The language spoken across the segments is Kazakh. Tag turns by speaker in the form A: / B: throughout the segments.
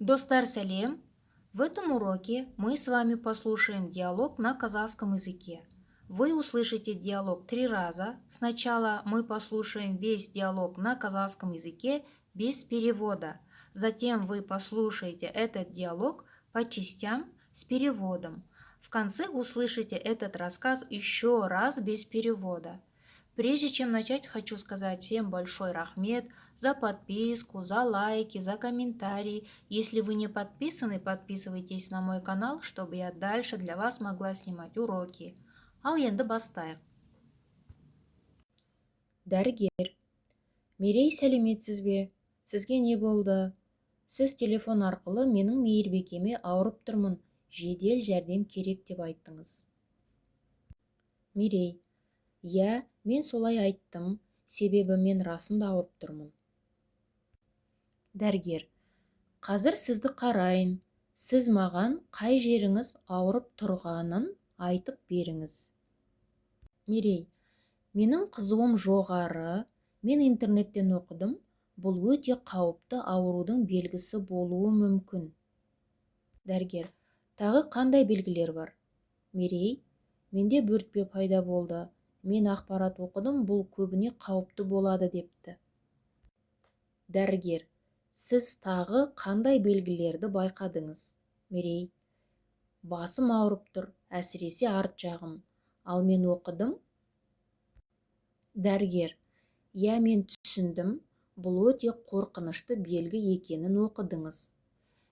A: Достар Салем! В этом уроке мы с вами послушаем диалог на казахском языке. Вы услышите диалог 3 раза. Сначала мы послушаем весь диалог на казахском языке без перевода. Затем вы послушаете этот диалог по частям с переводом. В конце услышите этот рассказ еще раз без перевода. Прежде чем начать, хочу сказать всем большой рахмет за подписку, за лайки, за комментарии. Если вы не подписаны, подписывайтесь на мой канал, чтобы я дальше для вас могла снимать уроки. Ал енді бастайық.
B: Дәрігер, Мерей, сәлеметсіз бе? Сізге не болды? Сіз телефон арқылы менің мейірбикеме ауырып тұрмын, жедел жәрдем керек деп айттыңыз. Мерей, иә, мен солай айттым, себебі мен расында ауырып тұрмын. Дәрігер, қазір сізді қарайын, сіз маған қай жеріңіз ауырып тұрғанын айтып беріңіз. Мерей, менің қызуым жоғары, мен интернеттен оқыдым, бұл өте қауіпті аурудың белгісі болуы мүмкін. Дәрігер, тағы қандай белгілер бар? Мерей, менде бөртпе пайда болды, мен ақпарат оқыдым, бұл көбіне қауіпті болады депті. Дәрігер, сіз тағы қандай белгілерді байқадыңыз? Мерей, басым ауырып тұр, әсіресе арт жағым, ал мен оқыдым. Дәрігер, иә, мен түсіндім, бұл өте қорқынышты белгі екенін оқыдыңыз.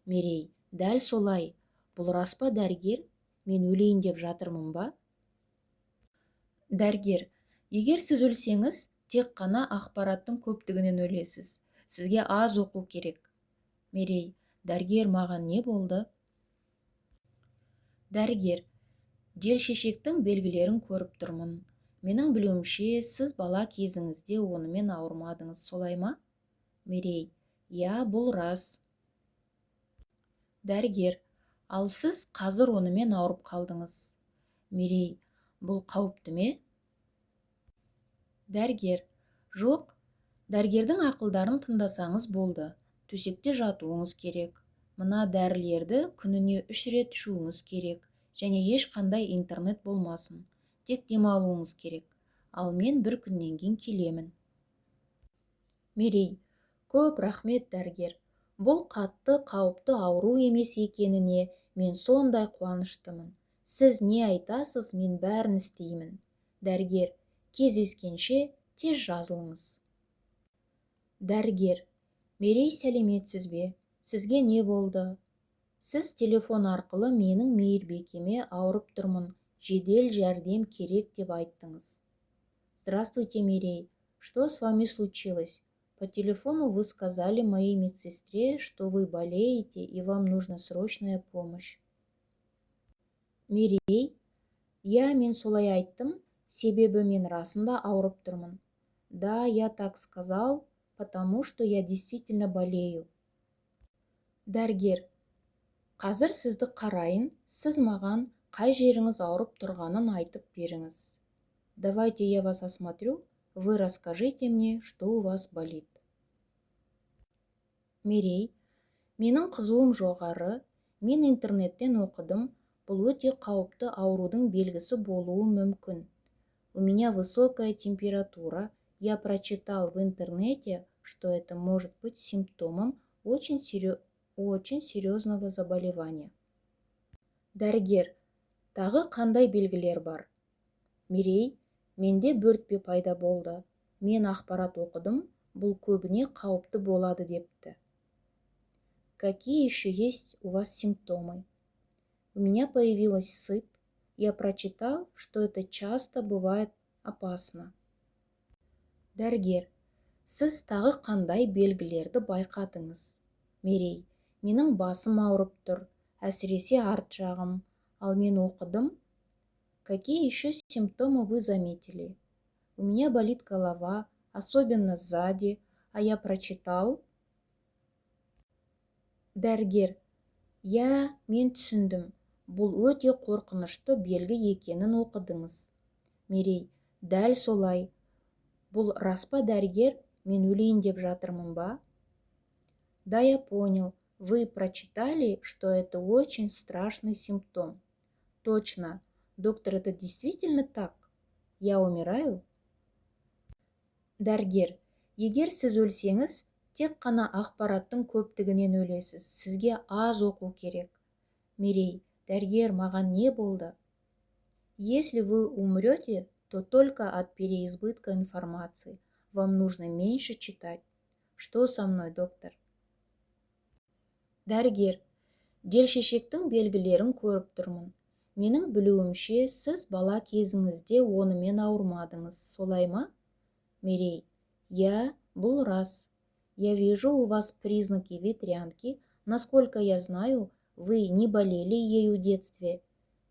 B: Мерей, дәл солай, бұл рас па дәрігер, мен өлейін деп жатырмын ба? Дәрігер, егер сіз өлсеңіз, тек қана ақпараттың көптігінен өлесіз. Сізге аз оқу керек. Мерей, дәрігер, маған не болды? Дәрігер, желшешектің белгілерін көріп тұрмын. Менің білуімше, сіз бала кезіңізде онымен ауырмадыңыз, солай ма? Мерей, иә, бұл рас. Дәрігер, ал сіз қазір онымен ауырып қалдыңыз. Мерей, бұл қауіпті ме? Дәрігер, жоқ, дәрігердің ақылдарын тыңдасаңыз болды. Төсекте жатуыңыз керек. Мына дәрілерді күніне 3 рет ішуіңіз керек. Және ешқандай интернет болмасын. Тек демалуыңыз керек. Ал мен бір күннен кейін келемін. Мерей, көп рахмет дәрігер. Бұл қатты қауіпті ауру емес екеніне мен сондай қуаныштымын. Сіз не айтасыз, мен бәрін істеймін. Дәрігер, кездескенше тез жазылыңыз. Дәрігер, Мерей, сәлеметсіз бе? Сізге не болды? Сіз телефон арқылы менің мейірбикеме ауырып тұрмын, жедел жәрдем керек деп айттыңыз. Здравствуйте, Мерей. Что с вами случилось? По телефону вы сказали моей медсестре, что вы болеете и вам нужна срочная помощь. Мерей, иә, мен солай айттым, себебі мен расында ауырып тұрмын. Да, я так сказал, потому что я действительно болею. Дәрігер, қазір сізді қарайын, сіз маған қай жеріңіз ауырып тұрғанын айтып беріңіз. Давайте я вас осмотрю, вы расскажите мне, что у вас болит. Мерей, менің қызуым жоғары, мен интернеттен оқыдым, бұл өте қауіпті аурудың белгісі болуы мүмкін. У меня высокая температура, я прочитал в интернете, что это может быть симптомом очень серьезного заболевания. Дәрігер, тағы қандай белгілер бар? Мерей, менде бөртпе пайда болды. Мен ақпарат оқыдым, бұл көбіне қауіпті болады депті. Какие еще есть у вас симптомы? У меня появилась сыпь. Я прочитал, что это часто бывает опасно. Дәрігер, сіз тағы қандай белгілерді байқадыңыз? Мерей, менің басым ауырып тұр, әсіресе арт жағым, ал мен оқыдым. Какие еще симптомы вы заметили? У меня болит голова, особенно сзади, а я прочитал. Дәрігер, иә, мен түсіндім, бұл өте қорқынышты белгі екенін оқыдыңыз. Мерей, дәл солай, бұл рас па дәрігер, мен өлейін деп жатырмын ба? Да, я понял, Вы прочитали, что это очень страшный симптом. Точно. Доктор, это действительно так? Я умираю? Дәрігер, егер сіз өлсеңіз, тек қана ақпараттың көптігінен өлесіз. Сізге аз оқу керек. Мерей, дәрігер, маған не болды? Если вы умрете, то только от переизбытка информации. Вам нужно меньше читать. Что со мной, доктор? Дәрігер, желшешектің белгілерін көріп тұрмын. Менің білуімше, сіз бала кезіңізде онымен ауырмадыңыз, солай ма? Мерей, я, бұл рас. Я вижу у вас признаки ветрянки. Насколько я знаю, вы не болели ею в детстве.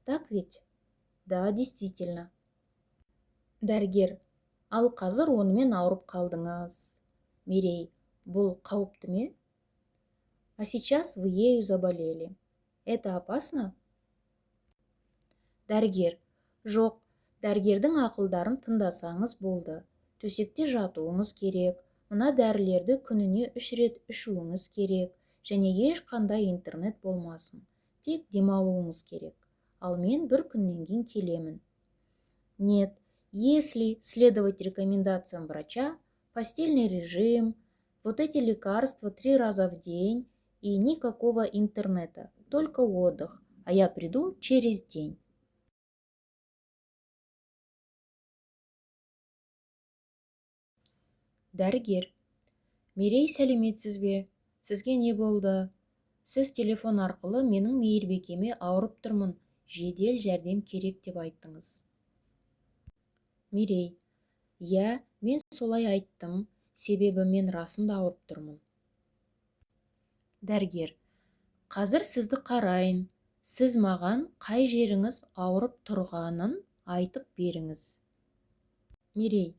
B: Так ведь? Да, действительно. Дәрігер, ал қазір онымен ауырып қалдыңыз. Мерей, бұл қауіпті ме? А сейчас вы ею заболели. Это опасно? Дәрігер, жоқ, дәрігердің ақылдарын тыңдасаңыз болды. Төсекте жатуыңыз керек, мына дәрілерді күніне 3 рет ішуіңіз керек, және ешқандай интернет болмасын. Тек демалуыңыз керек. Ал мен бір күннен кейін келемін. Нет, если следовать рекомендациям врача, постельный режим, вот эти лекарства 3 раза в день и никакого интернета, только отдых, а я приду через день. Дәрігер, Мерей, сәлеметсіз бе? Сізге не болды? Сіз телефон арқылы менің мейірбикеме ауырып тұрмын, жедел жәрдем керек деп айттыңыз. Мерей, я, мен солай айттым, себебі мен расында ауырып тұрмын. Дәрігер, қазір сізді қарайын, сіз маған қай жеріңіз ауырып тұрғанын айтып беріңіз. Мерей,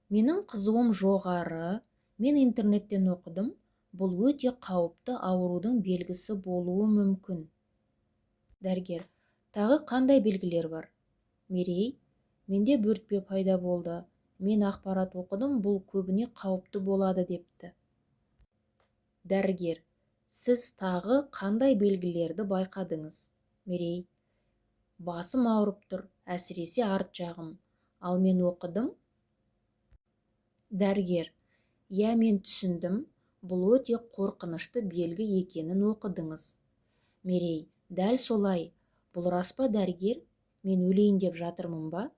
B: менің қызуым жоғары, мен интернеттен оқыдым, бұл өте қауіпті аурудың белгісі болуы мүмкін. Дәрігер, тағы қандай белгілер бар? Мерей, менде бөртпе пайда болды. Мен ақпарат оқыдым, бұл көбіне қауіпті болады депті. Дәрігер, сіз тағы қандай белгілерді байқадыңыз? Мерей, басым ауырып тұр, әсіресе арт жағым. Ал мен оқыдым? Дәрігер, я, мен түсіндім, бұл өте қорқынышты белгі екенін оқыдыңыз. Мерей, дәл солай, бұл рас па, дәрігер? Мен өлейін деп жатырмын ба?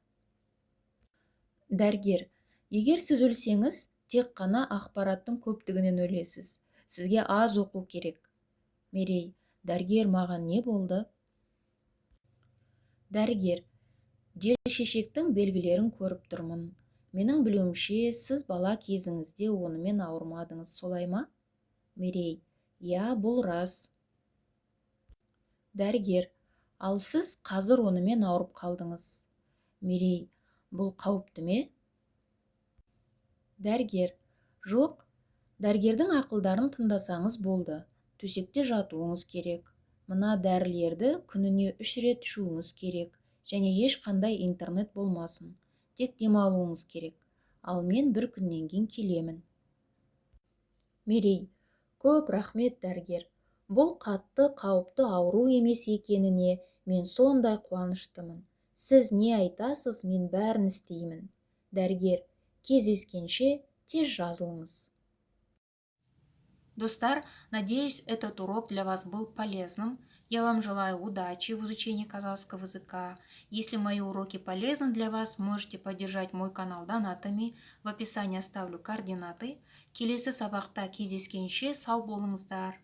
B: Дәрігер, егер сіз өлсеңіз, тек қана ақпараттың көптігінен өлесіз. Сізге аз оқу керек. Мерей, дәрігер, маған не болды? Дәрігер, желшешектің белгілерін көріп тұрмын. Менің білуімше, сіз бала кезіңізде онымен ауырмадыңыз, солай ма? Мерей, я, бұл рас. Дәрігер, ал сіз қазір онымен ауырып қалдыңыз. Мерей, бұл қауіпті ме? Дәрігер, жоқ, дәрігердің ақылдарын тыңдасаңыз болды. Төсекте жатуыңыз керек. Мына дәрілерді күніне 3 рет ішуіңіз керек, және ешқандай интернет болмасын. Тек демалуыңыз керек. Ал мен бір күннен кейін келемін. Мерей, көп рахмет, дәрігер. Бұл қатты қауіпті ауру емес екеніне мен сондай қуаныштымын. Сіз не айтасыз, мен бәрін істеймін. Дәрігер, кездескенше тез жазылыңыз.
A: Достар, надеюсь, этот урок для вас был полезным. Я вам желаю удачи в изучении казахского языка. Если мои уроки полезны для вас, можете поддержать мой канал донатами. В описании оставлю координаты. Келесі сабақта кездескенше сау болыңыздар.